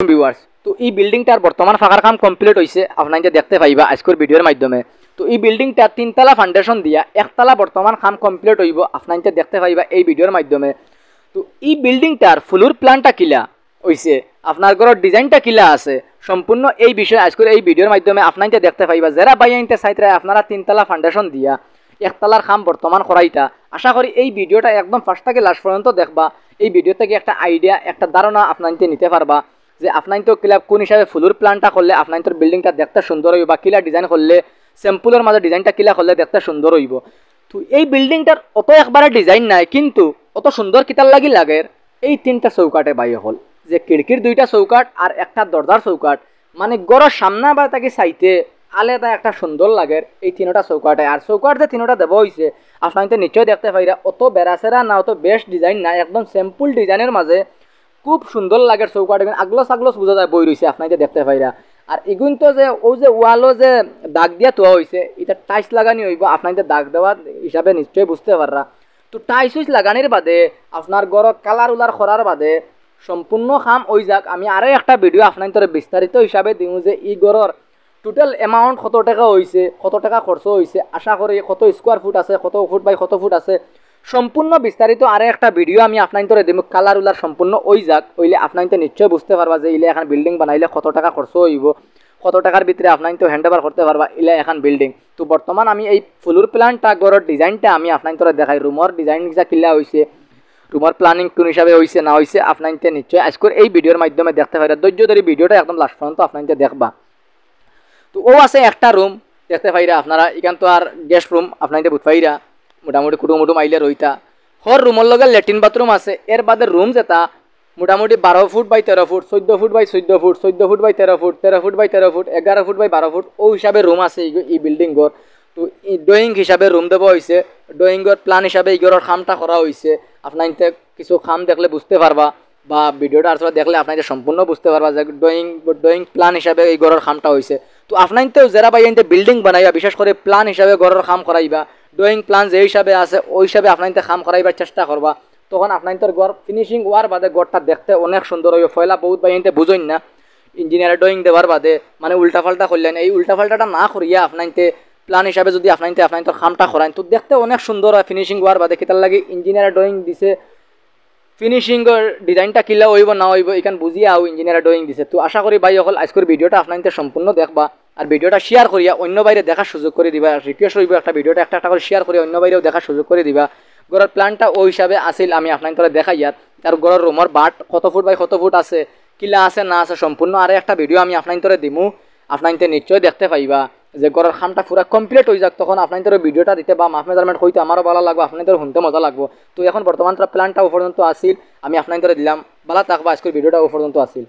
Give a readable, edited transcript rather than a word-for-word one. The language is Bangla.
ভিউয়ার্স, তো এই বিল্ডিংটার বর্তমান ফাঁকার কাম কমপ্লিট হয়েছে, আপনারা দেখতে পাইবা আজকের ভিডিওর মাধ্যমে। তো এই বিল্ডিংটা 3তলা ফাউন্ডেশন দিয়া 1তলা বর্তমান কাম কমপ্লিট হইব, আপনারা দেখতে পাইবা এই ভিডিওর মাধ্যমে। তো এই বিল্ডিংটার ফ্লোর প্ল্যানটা কিলা হইছে, আপনার ঘরের ডিজাইনটা কিলা আছে, সম্পূর্ণ এই বিষয়ে আজকের এই ভিডিওর মাধ্যমে আপনারা দেখতে পাইবা। যারা বাই আনতে চাইতে আপনারা 3তলা ফাউন্ডেশন দিয়া 1তলার কাম বর্তমান করাইতা। আশা করি এই ভিডিওটা একদম ফার্স্ট থেকে লাস্ট পর্যন্ত দেখবা। এই ভিডিও থেকে একটা আইডিয়া, একটা ধারণা আপনারা নিতে পারবা যে আপনার তো কিলা কোন হিসাবে ফ্লোর প্ল্যানটা করলে আপনার তোর বিল্ডিংটা দেখতে সুন্দর হইব, বা কিলা ডিজাইন করলে সিম্পলের মাঝে ডিজাইনটা কিলা করলে দেখতে সুন্দর হইব। তো এই বিল্ডিংটার অত একবারে ডিজাইন নাই, কিন্তু অত সুন্দর কিতার লাগি লাগে এই 3টা চৌকাটে বাইরে হল, যে খিড়কির 2টা চৌকাট আর একটা দরজার চৌকাট, মানে গড়ের সামনা বা তাকে চাইতে আলাদা একটা সুন্দর লাগে এই 3টা চৌকাটে। আর চৌকাট যে 3টা দেওয়া হয়েছে আপনার তো নিশ্চয়ই দেখতে পাইরা, অত বেড়াচেরা না, অত বেস্ট ডিজাইন না, একদম সিম্পল ডিজাইনের মাঝে খুব সুন্দর লাগে চৌকাট। আগলস আগলস বোঝা যায় বই রয়েছে আপনাকে দেখতে পাইরা। আর এগুন তো যে ও যে ওয়ালও যে দাগ দিয়া তোয়া হয়েছে, এটা টাইস লাগানি হইব, আপনাদের দাগ দেওয়ার হিসাবে নিশ্চয়ই বুঝতে পাররা। তো টাইস উইস লাগানির বাদে আপনার ঘরত কালার উলার করার বাদে সম্পূর্ণ কাম ওই যাক। আমি আরও একটা ভিডিও আপনার বিস্তারিত হিসাবে দিও যে এই ঘরের টোটাল অ্যামাউন্ট কত টাকা হয়েছে, কত টাকা খরচ হয়েছে, আশা করি কত স্কোয়ার ফুট আছে, কত ফুট বাই কত ফুট আছে, সম্পূর্ণ বিস্তারিত আরও একটা ভিডিও আমি আপনার দেব। কালার উলার সম্পূর্ণ ওই যাক হইলে আপনার নিশ্চয় বুঝতে পারবা যে ইলে এখন বিল্ডিং বানাইলে কত টাকা খরচ হইব, কত টাকার ভিতরে আপনার তো হ্যান্ড ওভার করতে পারবা ইলে এখন বিল্ডিং। তো বর্তমান আমি এই ফ্লোর প্ল্যানটা ঘরের ডিজাইনটা আমি আপনার দেখাই, রুমের ডিজাইন যা কিলা হয়েছে, রুমের প্ল্যানিং কোন হিসাবে হয়েছে না হয়েছে আপনার নিশ্চয় আজকের এই ভিডিওর মাধ্যমে দেখতে পাইরা। ধৈর্য ধরে ভিডিওটা একদম লাস্ট পর্যন্ত আপনার দেখবা। তো ও আছে একটা রুম দেখতে পাইরা আপনারা, এখান তো আর গেস্ট রুম আপনার বুঝ পাইরা, মোটামুটি কুটুমুটুম আইলে রইতা। হর রুমের লগে ল্যাট্রিন বাথরুম আছে। এর বাদে রুম যেটা মোটামুটি 12 foot by 13 foot, 14 foot by 14 foot, 14 foot by 13 foot, 13 foot by 13 foot, 11 foot by 12 foot ও হিসাবে রুম আছে এই বিল্ডিং ঘর। তো ড্রয়িং হিসাবে রুম দেওয়া হয়েছে, ড্রয়িংয়ের প্ল্যান হিসাবে এই ঘরের খামটা করা হয়েছে। আপনার কিছু খাম দেখলে বুঝতে পারবা, বা ভিডিওটা আসলে দেখলে আপনাদের সম্পূর্ণ বুঝতে পারবা যে ড্রয়িং প্ল্যান হিসাবে এই ঘরের খামটা হয়েছে। তো আপনার তো যারা ভাই বিল্ডিং বানাইবা, বিশেষ করে প্ল্যান হিসাবে ঘরের খাম করাইবা, ড্রয়িং প্ল্যান যে হিসাবে আছে ওই হিসাবে আপনার খাম করাইবার চেষ্টা করবা, তখন আপনার ঘর ফিনিশিং হওয়ার বাদে ঘরটা দেখতে অনেক সুন্দর হইব। ফয়লা বহুত ভাই বুঝেন না ইঞ্জিনিয়ার ড্রয়িং দেওয়ার বাদে মানে উল্টাপাল্টা করলেন, এই উল্টাপাল্টাটা না করিয়া আপনার প্ল্যান হিসাবে যদি আপনার খামটা করান তো দেখতে অনেক সুন্দর হয়। ফিনিশিং হওয়ার বাদে কেতার লাগে ইঞ্জিনিয়ার ড্রয়িং দিছে, ফিনিশিংয়ের ডিজাইনটা কিলা হইব না হইব এখান বুঝিয়ে আও ইঞ্জিনিয়ার ড্রয়িং দিছে। তো আশা করি ভাই অকল আজকের ভিডিওটা আপনাদের সম্পূর্ণ দেখবা, আর ভিডিওটা শেয়ার করিয়া অন্য বাইরে দেখার সুযোগ করে দিবা। রিকোয়েস্ট রইব একটা ভিডিওটা একটা করে শেয়ার করিয়া অন্য বাইরেও দেখার সুযোগ করে দিবা। ঘরের প্ল্যানটা ওই হিসাবে আসিল আমি আপনাদের দেখাইয়ার, তার ঘরের রুমের বাট কত ফুট বাই কত ফুট আছে, কিলা আছে না আছে সম্পূর্ণ আরও একটা ভিডিও আমি আপনাদের দিমু। আপনাদের নিশ্চয়ই দেখতে পাইবা যে ঘরের খামটা পুরো কমপ্লিট হয়ে যাক, তখন আপনাদের ভিডিওটা দিতে বা মাফ মেজারমেন্ট হইতে আমারও ভালো লাগবে, আপনাদের শুনতে মজা লাগবে। তো এখন বর্তমান প্ল্যানটা ও পর্যন্ত আসিল, আমি আপনাদের দিলাম। ভালো থাকবা, আজকের ভিডিওটা ও পর্যন্ত আসিল।